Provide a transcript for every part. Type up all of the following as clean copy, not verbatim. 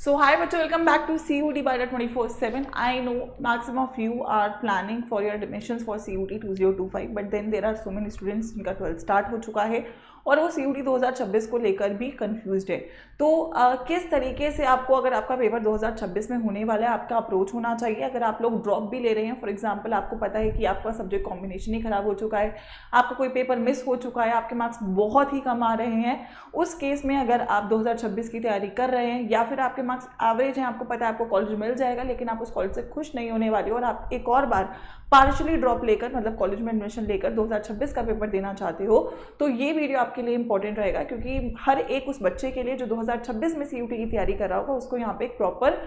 So hi bachcho, welcome back to CUT Bida 24/7. I know maximum of you are planning for your admissions for CUT 2025, but then there are so many students जिनका 12th start हो चुका है और वो CUT 2026 को लेकर भी confused है। तो किस तरीके से आपको, अगर आपका पेपर 2026 में होने वाला है, आपका अप्रोच होना चाहिए। अगर आप लोग ड्रॉप भी ले रहे हैं, फॉर एग्जांपल आपको पता है कि आपका सब्जेक्ट कॉम्बिनेशन ही खराब हो चुका है, आपका कोई पेपर मिस हो चुका है, आपके मार्क्स बहुत ही कम आ रहे हैं, उस केस में अगर आप 2026 की तैयारी कर रहे हैं या फिर आपके मार्क्स एवरेज हैं, आपको पता है आपको कॉलेज मिल जाएगा लेकिन आप उस कॉलेज से खुश नहीं होने वाले और आप एक और बार पार्शली ड्रॉप लेकर, मतलब कॉलेज में एडमिशन लेकर 2026 का पेपर देना चाहते हो, तो ये वीडियो आपके लिए इंपॉर्टेंट रहेगा। क्योंकि हर एक उस बच्चे के लिए जो 2026 में CUT की तैयारी कर रहा होगा, उसको यहाँ पे एक प्रॉपर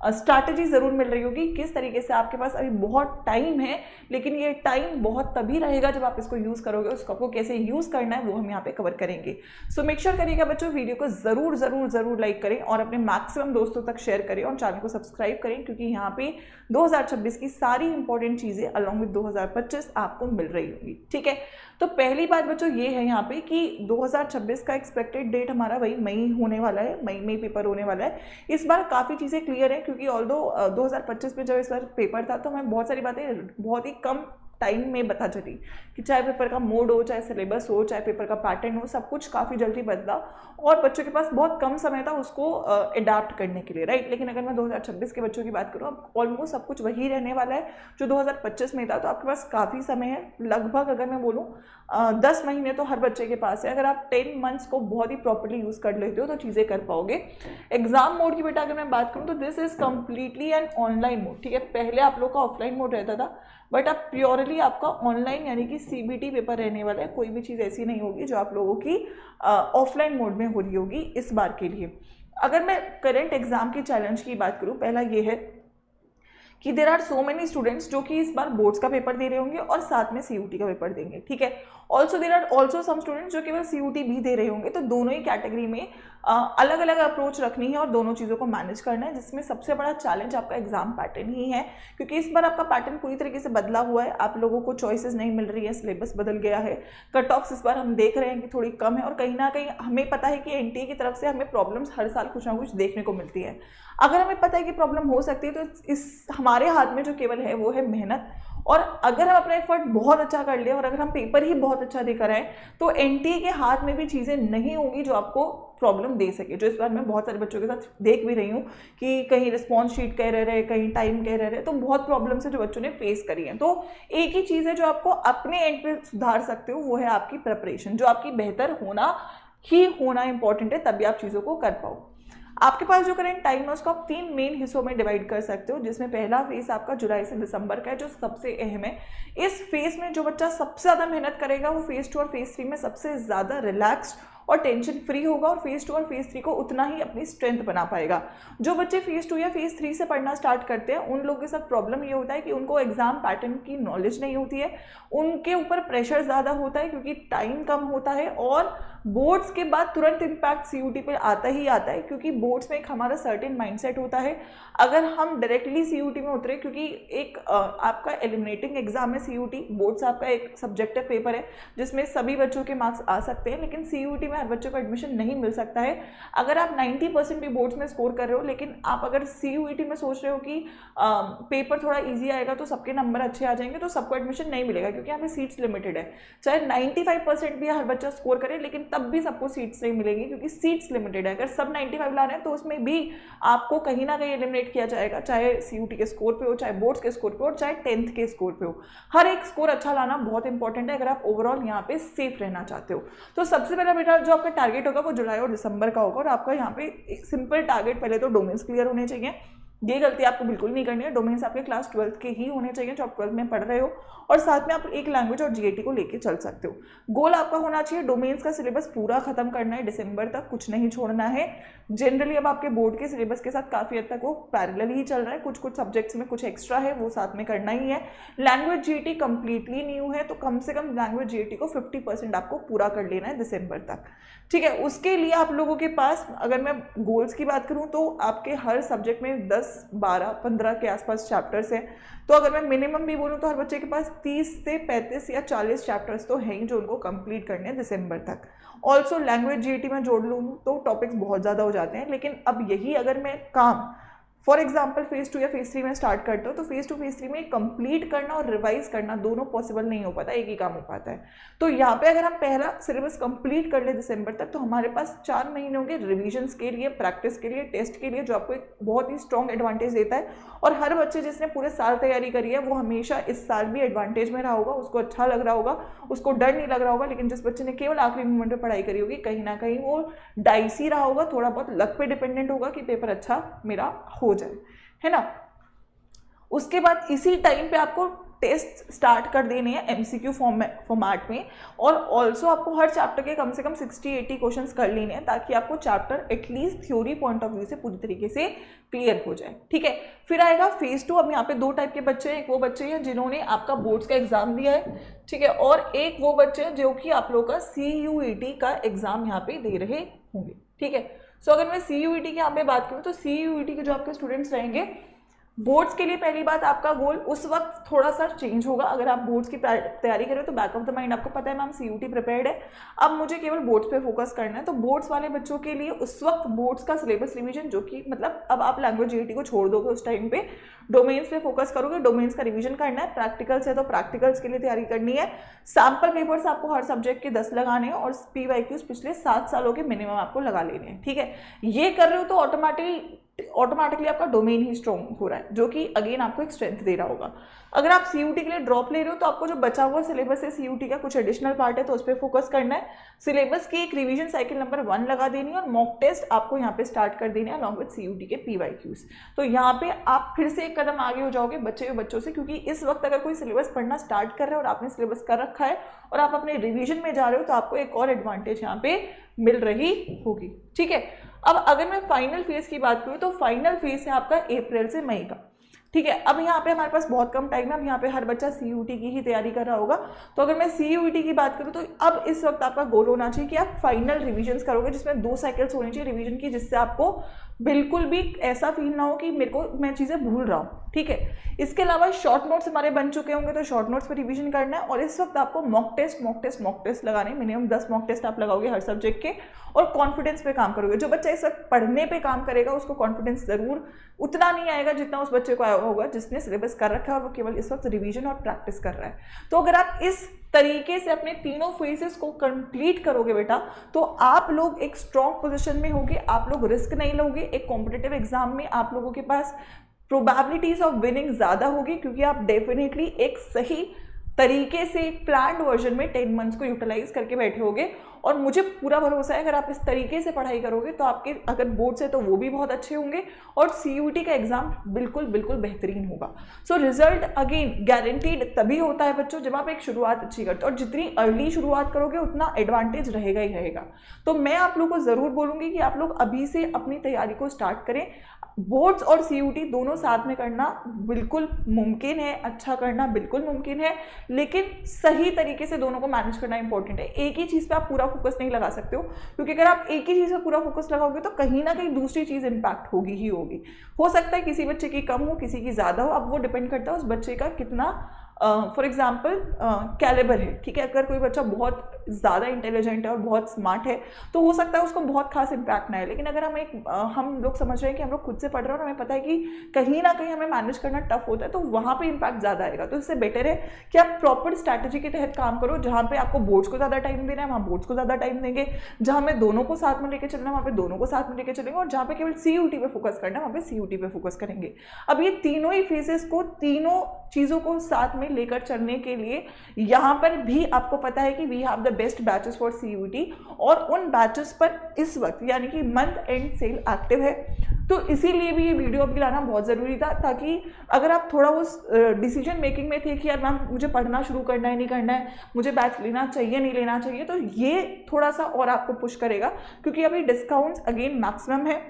स्ट्रैटेजी जरूर मिल रही होगी। किस तरीके से आपके पास अभी बहुत टाइम है, लेकिन ये टाइम बहुत तभी रहेगा जब आप इसको यूज करोगे। उसको आपको कैसे यूज करना है वो हम यहाँ पे कवर करेंगे। सो मेक श्योर करिएगा बच्चों, वीडियो को जरूर जरूर जरूर लाइक करें और अपने मैक्सिमम दोस्तों तक शेयर करें और चैनल को सब्सक्राइब करें, क्योंकि यहाँ पे 2026 की सारी इंपॉर्टेंट चीजें अलॉन्ग विद 2025 आपको मिल रही होंगी। ठीक है, तो पहली बात बच्चों ये है यहाँ पे कि 2026 का एक्सपेक्टेड डेट हमारा वही मई होने वाला है, मई में पेपर होने वाला है। इस बार काफ़ी चीज़ें क्लियर है, क्योंकि ऑल्दो 2025 में जब इस बार पेपर था तो हमें बहुत सारी बातें बहुत ही कम टाइम में पता चली कि चाहे पेपर का मोड हो, चाहे सिलेबस हो, चाहे पेपर का पैटर्न हो, सब कुछ काफ़ी जल्दी बदला और बच्चों के पास बहुत कम समय था उसको अडाप्ट करने के लिए, राइट। लेकिन अगर मैं 2026 के बच्चों की बात करूँ, अब ऑलमोस्ट सब कुछ वही रहने वाला है जो 2025 में था। तो आपके पास काफ़ी समय है, लगभग अगर मैं बोलूँ 10 महीने तो हर बच्चे के पास है। अगर आप 10 मंथ्स को बहुत ही प्रॉपर्ली यूज़ कर लेते हो तो चीज़ें कर पाओगे। एग्जाम मोड की बेटा अगर मैं बात करूँ तो this is completely an online mode. ठीक है, पहले आप लोग का ऑफलाइन मोड रहता था, बट अब प्योरली आपका ऑनलाइन यानी कि CBT पेपर रहने वाला है। कोई भी चीज़ ऐसी नहीं होगी जो आप लोगों की ऑफलाइन मोड में हो रही होगी इस बार के लिए। अगर मैं करंट एग्जाम की चैलेंज की बात करूँ, पहला ये है कि there are so many students जो कि इस बार बोर्ड्स का पेपर दे रहे होंगे और साथ में CUT का पेपर देंगे। ठीक है, also there are also some students जो केवल CUT भी दे रहे होंगे। तो दोनों ही कैटेगरी में अलग अलग अप्रोच रखनी है और दोनों चीज़ों को मैनेज करना है, जिसमें सबसे बड़ा चैलेंज आपका एग्जाम पैटर्न ही है। क्योंकि इस बार आपका पैटर्न पूरी तरीके से बदला हुआ है, आप लोगों को चॉइसेस नहीं मिल रही है, सिलेबस बदल गया है, कट ऑफ्स इस बार हम देख रहे हैं कि थोड़ी कम है और कहीं ना कहीं हमें पता है कि NTA की तरफ से हमें प्रॉब्लम्स हर साल कुछ ना कुछ देखने को मिलती है। अगर हमें पता है कि प्रॉब्लम हो सकती है तो इस हमारे हाथ में जो केवल है वो है मेहनत। और अगर हम अपना एफर्ट बहुत अच्छा कर ले और अगर हम पेपर ही बहुत अच्छा देकर आए तो NTA के हाथ में भी चीज़ें नहीं होंगी जो आपको प्रॉब्लम दे सके। जो इस बार मैं बहुत सारे बच्चों के साथ देख भी रही हूँ कि कहीं रिस्पॉन्स शीट कह रहे, कहीं टाइम कह रहे, तो बहुत प्रॉब्लम्स है जो बच्चों ने फेस करी है। तो एक ही चीज़ है जो आपको अपने एंड पे सुधार सकते हो, वो है आपकी प्रिपरेशन, जो आपकी बेहतर होना ही होना इंपॉर्टेंट है, तभी आप चीज़ों को कर पाओ। आपके पास जो करंट टाइम है उसको आप 3 मेन हिस्सों में डिवाइड कर सकते हो, जिसमें पहला फेज आपका जुलाई से दिसंबर का है, जो सबसे अहम है। इस फेज में जो बच्चा सबसे ज़्यादा मेहनत करेगा वो फेज 2 और फेज 3 में सबसे ज़्यादा रिलैक्स्ड और टेंशन फ्री होगा और फेज 2 और फेज 3 को उतना ही अपनी स्ट्रेंथ बना पाएगा। जो बच्चे फेज 2 या फेज 3 से पढ़ना स्टार्ट करते हैं उन लोगों के साथ प्रॉब्लम ये होता है कि उनको एग्जाम पैटर्न की नॉलेज नहीं होती है, उनके ऊपर प्रेशर ज़्यादा होता है क्योंकि टाइम कम होता है और बोर्ड्स के बाद तुरंत इम्पैक्ट CUT पर आता ही आता है, क्योंकि बोर्ड्स में एक हमारा सर्टेन माइंडसेट होता है। अगर हम डायरेक्टली CUT में उतरे, क्योंकि एक आपका एलिमिनेटिंग एग्जाम है CUT, बोर्ड्स आपका एक सब्जेक्टिव पेपर है जिसमें सभी बच्चों के मार्क्स आ सकते हैं, लेकिन CUT में हर बच्चों को एडमिशन नहीं मिल सकता है। अगर आप 90% भी बोर्ड्स में स्कोर कर रहे हो, लेकिन आप अगर CUT में सोच रहे हो कि पेपर थोड़ा ईजी आएगा तो सबके नंबर अच्छे आ जाएंगे, तो सबको एडमिशन नहीं मिलेगा, क्योंकि यहाँ पे सीट्स लिमिटेड है। चाहे 95% भी हर बच्चा स्कोर करे, लेकिन तब भी सबको सीट्स नहीं मिलेंगी, क्योंकि सीट्स लिमिटेड है। अगर सब 95 ला रहे हैं तो उसमें भी आपको कहीं ना कहीं एलिमिनेट किया जाएगा, चाहे CUT के स्कोर पे हो, चाहे बोर्ड्स के स्कोर पे हो, चाहे 10th के स्कोर पे हो। हर एक स्कोर अच्छा लाना बहुत इंपॉर्टेंट है अगर आप ओवरऑल यहाँ पे सेफ रहना चाहते हो। तो सबसे पहला बेटा जो आपका टारगेट होगा वो जुलाई और दिसंबर का होगा, और आपका यहाँ पे एक सिंपल टारगेट, पहले तो डोमेन्स क्लियर होने चाहिए। ये गलती आपको बिल्कुल नहीं करनी है, डोमेन्स आपके क्लास 12th के ही होने चाहिए जो आप 12th में पढ़ रहे हो, और साथ में आप एक लैंग्वेज और GAT को लेके चल सकते हो। गोल आपका होना चाहिए डोमेन्स का सिलेबस पूरा खत्म करना है दिसंबर तक, कुछ नहीं छोड़ना है। जनरली अब आपके बोर्ड के सिलेबस के साथ काफ़ी हद तक वो पैरेलल ही चल रहा है, कुछ सब्जेक्ट्स में कुछ एक्स्ट्रा है, वो साथ में करना ही है। लैंग्वेज GAT कंप्लीटली न्यू है, तो कम से कम लैंग्वेज GAT को 50% आपको पूरा कर लेना है दिसंबर तक। ठीक है, उसके लिए आप लोगों के पास, अगर मैं गोल्स की बात करूं तो आपके हर सब्जेक्ट में 10, 12, 15 के आसपास चैप्टर्स हैं। तो अगर मैं मिनिमम भी बोलूं तो हर बच्चे के पास 30 से 35 या 40 चैप्टर्स तो हैं जो उनको कंप्लीट करने हैं दिसंबर तक। ऑल्सो लैंग्वेज GAT में जोड़ लूँ तो टॉपिक्स बहुत ज़्यादा हो जाते हैं। लेकिन अब यही अगर मैं काम फॉर एग्जाम्पल फेज 2 या फेज 3 में स्टार्ट करते हो तो फेज 2 फेज 3 में कंप्लीट करना और रिवाइज करना दोनों पॉसिबल नहीं हो पाता, एक ही काम हो पाता है। तो यहाँ पे अगर हम पहला सिलेबस कंप्लीट कर ले दिसंबर तक तो हमारे पास 4 महीने होंगे रिविजन्स के लिए, प्रैक्टिस के लिए, टेस्ट के लिए, जो आपको एक बहुत ही स्ट्रॉन्ग एडवांटेज देता है। और हर बच्चे जिसने पूरे साल तैयारी करी है वो हमेशा इस साल भी एडवांटेज में रहा होगा, उसको अच्छा लग रहा होगा, उसको डर नहीं लग रहा होगा। लेकिन जिस बच्चे ने केवल आखिरी मोमेंट में पढ़ाई करी होगी कहीं ना कहीं वो डाइसी रहा होगा, थोड़ा बहुत लक पे डिपेंडेंट होगा कि पेपर अच्छा मेरा हो जाए, है ना। उसके बाद इसी टाइम पे आपको टेस्ट स्टार्ट कर देने हैं एमसीक्यू फॉर्मेट में, और ऑल्सो आपको हर चैप्टर के कम से कम 60-80 क्वेश्चंस कर लेने हैं ताकि आपको chapter at least theory point of view से पूरी तरीके से क्लियर हो जाए, ठीक है। फिर आएगा फेज 2। अब यहाँ पे 2 टाइप के बच्चे हैं, एक वो बच्चे हैं जिन्होंने आपका बोर्ड्स का एग्जाम दिया है, ठीक है, और एक वो बच्चे हैं जो कि आप लोगों का CUET का एग्जाम यहाँ पे दे रहे होंगे, ठीक है। सो अगर मैं CUET की यहाँ पे बात करूँ तो CUET के जो आपके स्टूडेंट्स रहेंगे, बोर्ड्स के लिए पहली बात आपका गोल उस वक्त थोड़ा सा चेंज होगा। अगर आप बोर्ड्स की तैयारी करें तो बैक ऑफ द माइंड आपको पता है मैम CUT प्रिपेयर्ड है, अब मुझे केवल बोर्ड्स पे फोकस करना है। तो बोर्ड्स वाले बच्चों के लिए उस वक्त बोर्ड्स का सिलेबस रिवीजन, जो कि मतलब अब आप लैंग्वेज GAT को छोड़ दोगे, उस टाइम पे डोमेन्स पे फोकस करोगे, डोमेन्स का रिवीजन करना है। प्रैक्टिकल्स है तो प्रैक्टिकल्स के लिए तैयारी करनी है। सैम्पल पेपर्स आपको हर सब्जेक्ट के 10 लगाने हैं और PYQs पिछले 7 सालों के मिनिमम आपको लगा लेने हैं, ठीक है। ये कर रहे हो तो ऑटोमेटिकली आपका डोमेन ही स्ट्रॉन्ग हो रहा है, जो कि अगेन आपको एक स्ट्रेंथ दे रहा होगा। अगर आप CUT के लिए ड्रॉप ले रहे हो तो आपको जो बचा हुआ सिलेबस है CUT का, कुछ एडिशनल पार्ट है तो उस पर फोकस करना है। सिलेबस की एक रिवीजन साइकिल नंबर 1 लगा देनी है और मॉक टेस्ट आपको यहाँ पे स्टार्ट कर देने हैं अलॉन्ग विद CUT के PYQs। तो यहाँ पे आप फिर से एक कदम आगे हो जाओगे बच्चों से, क्योंकि इस वक्त अगर कोई सिलेबस पढ़ना स्टार्ट कर रहा है और आपने सिलेबस कर रखा है और आप अपने रिविजन में जा रहे हो तो आपको एक और एडवांटेज यहाँ पे मिल रही होगी, ठीक है। अब अगर मैं फाइनल फेज की बात करूँ तो फाइनल फेज है आपका अप्रैल से मई का, ठीक है। अब यहाँ पे हमारे पास बहुत कम टाइम है, अब यहाँ पे हर बच्चा CUT की ही तैयारी कर रहा होगा। तो अगर मैं CUT की बात करूँ तो अब इस वक्त आपका गोल होना चाहिए कि आप फाइनल रिविजन्स करोगे, जिसमें 2 साइकिल्स होनी चाहिए रिवीजन की, जिससे आपको बिल्कुल भी ऐसा फील ना हो कि मैं चीज़ें भूल रहा हूँ, ठीक है। इसके अलावा शॉर्ट नोट्स हमारे बन चुके होंगे तो शॉर्ट नोट्स पर रिवीजन करना है। और इस वक्त आपको मॉक टेस्ट लगाने, मिनिमम 10 मॉक टेस्ट आप लगाओगे हर सब्जेक्ट के, और कॉन्फिडेंस पे काम करोगे। जो बच्चा इस वक्त पढ़ने पे काम करेगा उसको कॉन्फिडेंस जरूर उतना नहीं आएगा जितना उस बच्चे को आया होगा जिसने सिलेबस कर रखा है और वो केवल इस वक्त रिवीजन और प्रैक्टिस कर रहा है। तो अगर आप इस तरीके से अपने तीनों फेजेस को कंप्लीट करोगे बेटा तो आप लोग एक स्ट्रॉन्ग पोजीशन में होगे, आप लोग रिस्क नहीं लोगे। एक कॉम्पिटिटिव एग्जाम में आप लोगों के पास प्रोबेबिलिटीज ऑफ विनिंग ज़्यादा होगी, क्योंकि आप डेफिनेटली एक सही तरीके से प्लान्ड वर्जन में 10 मंथ्स को यूटिलाइज करके बैठे होगे। और मुझे पूरा भरोसा है अगर आप इस तरीके से पढ़ाई करोगे तो आपके अगर बोर्ड्स है तो वो भी बहुत अच्छे होंगे और CUT का एग्जाम बिल्कुल बेहतरीन होगा। सो रिजल्ट अगेन गारंटीड तभी होता है बच्चों जब आप एक शुरुआत अच्छी करते हो, और जितनी अर्ली शुरुआत करोगे उतना एडवांटेज रहेगा ही रहेगा। तो मैं आप लोगों को ज़रूर बोलूँगी कि आप लोग अभी से अपनी तैयारी को स्टार्ट करें। बोर्ड्स और CUT दोनों साथ में करना बिल्कुल मुमकिन है, अच्छा करना बिल्कुल मुमकिन है, लेकिन सही तरीके से दोनों को मैनेज करना इंपॉर्टेंट है। एक ही चीज़ पे आप पूरा फोकस नहीं लगा सकते हो, क्योंकि अगर आप एक ही चीज़ पे पूरा फोकस लगाओगे तो कहीं ना कहीं दूसरी चीज़ इंपैक्ट होगी ही होगी। हो सकता है किसी बच्चे की कम हो, किसी की ज़्यादा हो, अब वो डिपेंड करता है उस बच्चे का कितना फॉर एग्जाम्पल कैलिबर है, ठीक है। अगर कोई बच्चा बहुत ज़्यादा इंटेलिजेंट है और बहुत स्मार्ट है तो हो सकता है उसको बहुत खास इंपैक्ट ना है। लेकिन अगर हम लोग समझ रहे हैं कि हम लोग खुद से पढ़ रहे हैं और हमें पता है कि कहीं ना कहीं हमें मैनेज करना टफ होता है तो वहाँ पे इंपैक्ट ज़्यादा आएगा। तो इससे बेटर है कि आप प्रॉपर स्ट्रैटेजी के तहत काम करो। जहाँ पे आपको बोर्ड्स को ज़्यादा टाइम देना है वहाँ बोर्ड्स को ज़्यादा टाइम देंगे, जहाँ हमें दोनों को साथ में लेकर चलना है वहाँ पे दोनों को साथ में लेकर चलेंगे, और जहाँ पे केवल CUT पे फोकस करना है वहाँ पे CUT पे फोकस करेंगे। अब ये तीनों ही फेजेस को, तीनों चीज़ों को साथ में लेकर चलने के लिए यहाँ पर भी आपको पता है कि we have the best batches for CUT, और उन बैचेस पर इस वक्त यानी कि मंथ एंड सेल एक्टिव है। तो इसीलिए भी ये वीडियो अभी लाना बहुत ज़रूरी था, ताकि अगर आप थोड़ा उस डिसीजन मेकिंग में थे कि यार मैम मुझे पढ़ना शुरू करना है नहीं करना है, मुझे बैच लेना चाहिए नहीं लेना चाहिए, तो ये थोड़ा सा और आपको पुश करेगा, क्योंकि अभी डिस्काउंट्स अगेन मैक्सिमम है,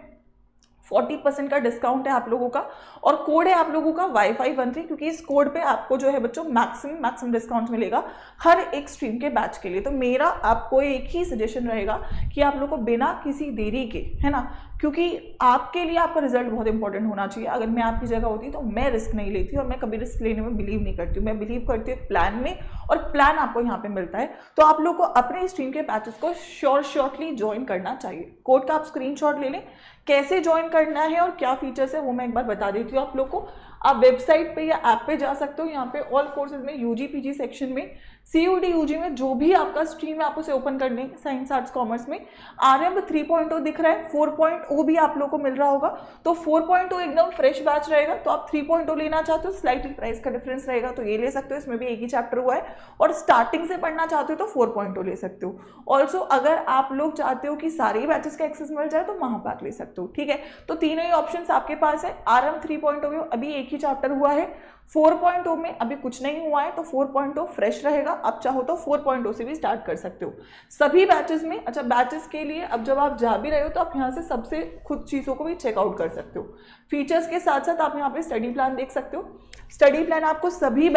40% का डिस्काउंट है आप लोगों का, और कोड है आप लोगों का WiFi13, क्योंकि इस कोड पे आपको जो है बच्चों मैक्सिमम डिस्काउंट मिलेगा हर एक स्ट्रीम के बैच के लिए। तो मेरा आपको एक ही सजेशन रहेगा कि आप लोग को बिना किसी देरी के, है ना, क्योंकि आपके लिए आपका रिजल्ट बहुत इंपॉर्टेंट होना चाहिए। अगर मैं आपकी जगह होती तो मैं रिस्क नहीं लेती, और मैं कभी रिस्क लेने में बिलीव नहीं करती हूँ। मैं बिलीव करती हूँ प्लान में, और प्लान आपको यहाँ पे मिलता है। तो आप लोग को अपने स्ट्रीम के बैचेस को शॉर्टली ज्वाइन करना चाहिए। कोड का आप स्क्रीनशॉट ले लें, कैसे ज्वाइन करना है और क्या फीचर्स है वो मैं एक बार बता देती हूँ आप लोग को। आप वेबसाइट पे या ऐप पे जा सकते हो। यहाँ पे ऑल कोर्सेज में यूजी पीजी सेक्शन में सीयूटी यूजी में जो भी आपका स्ट्रीम है आप उसे ओपन कर लेंगे। साइंस आर्ट्स कॉमर्स में आरएम 3.0 दिख रहा है, 4.0 भी आप लोग को मिल रहा होगा। तो 4.0 एकदम फ्रेश बैच रहेगा। तो आप 3.0 लेना चाहते हो, स्लाइटली प्राइस का डिफरेंस रहेगा तो ये ले सकते हो, इसमें भी एक ही चैप्टर हुआ है। और स्टार्टिंग से पढ़ना चाहते हो तो 4.0 ले सकते हो। ऑल्सो अगर आप लोग चाहते हो कि सारे ही बैचेस का एक्सेस मिल जाए तो महापैक ले सकते हो, ठीक है। तो तीनों ही ऑप्शन आपके पास है। आरएम 3.0 में अभी एक ही चैप्टर हुआ है, 4.0 में अभी कुछ नहीं हुआ है, तो 4.0 फ्रेश रहेगा। आप चाहो तो 4.0 से भी स्टार्ट कर सकते हो सभी बैचेस में। अच्छा, बैचेस के लिए अब जब आप जा भी रहे हो तो आप यहाँ से सबसे खुद चीज़ों को भी चेकआउट कर सकते हो। फीचर्स के साथ साथ आप यहाँ पे स्टडी प्लान देख सकते हो। स्टडी प्लान आपको सभी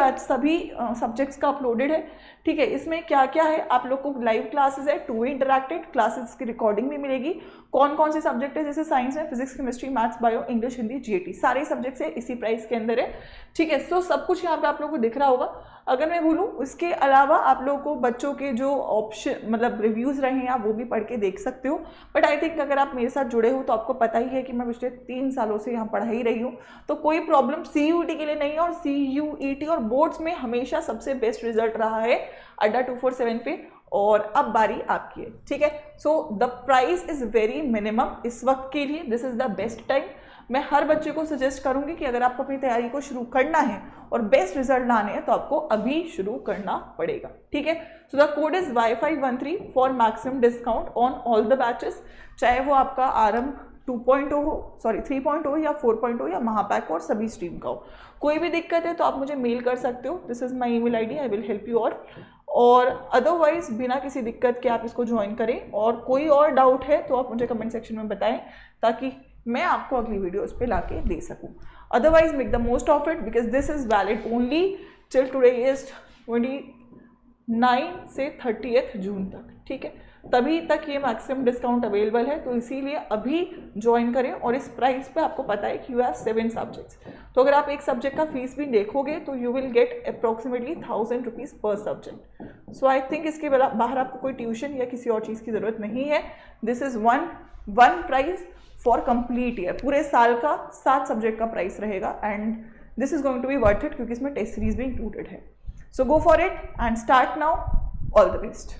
सब्जेक्ट्स का अपलोडेड है, ठीक है। इसमें क्या क्या है, आप लोग को लाइव क्लासेस है, 2 वे इंटरैक्टेड क्लासेस की रिकॉर्डिंग भी मिलेगी। कौन कौन से सब्जेक्ट है, जैसे साइंस में physics, chemistry, maths, bio, English, Hindi, GAT, सारे सब्जेक्ट्स है इसी प्राइस के अंदर है, ठीक है। तो सब कुछ यहाँ पे आप लोगों को दिख रहा होगा। अगर मैं बोलूँ इसके अलावा आप लोगों को बच्चों के जो ऑप्शन मतलब रिव्यूज़ रहे हैं आप वो भी पढ़ के देख सकते हो। बट आई थिंक अगर आप मेरे साथ जुड़े हो तो आपको पता ही है कि मैं पिछले 3 सालों से यहाँ पढ़ा ही रही हूँ। तो कोई प्रॉब्लम सीयूटी के लिए नहीं है, और सीयूईटी और बोर्ड्स में हमेशा सबसे बेस्ट रिजल्ट रहा है अड्डा 247 पे। और अब बारी आपकी है, ठीक है। So the price is very minimum इस वक्त के लिए, this is the best time. मैं हर बच्चे को सजेस्ट करूंगी कि अगर आपको अपनी तैयारी को शुरू करना है और बेस्ट रिजल्ट लाने हैं तो आपको अभी शुरू करना पड़ेगा, ठीक है। So the code is Y513 for maximum discount on all the batches, चाहे वो आपका आरएम 2.0 हो, सॉरी 3.0 या 4.0 या महापैक हो, और सभी स्ट्रीम का हो। कोई भी दिक्कत है तो आप मुझे मेल कर सकते हो, this is my email ID, I will help you all. और अदरवाइज बिना किसी दिक्कत के आप इसको ज्वाइन करें, और कोई और डाउट है तो आप मुझे कमेंट सेक्शन में बताएं ताकि मैं आपको अगली वीडियो उस पर ला के दे सकूँ। Otherwise make the most of it because this is valid only till today is 29 से 30 जून तक, ठीक है। तभी तक ये मैक्सिमम डिस्काउंट अवेलेबल है, तो इसीलिए अभी ज्वाइन करें। और इस प्राइस पे आपको पता है कि यू हैव 7 सब्जेक्ट्स, तो अगर आप एक सब्जेक्ट का फीस भी देखोगे तो you will get approximately 1000 rupees पर सब्जेक्ट। सो आई थिंक इसके बाहर आपको कोई ट्यूशन या किसी और चीज़ की ज़रूरत नहीं है। This is one price for complete year, पूरे साल का 7 सब्जेक्ट का प्राइस रहेगा। And this is going to be worth it क्योंकि इसमें टेस्ट सीरीज भी इंक्लूडेड है। So go for it and start now. All the best.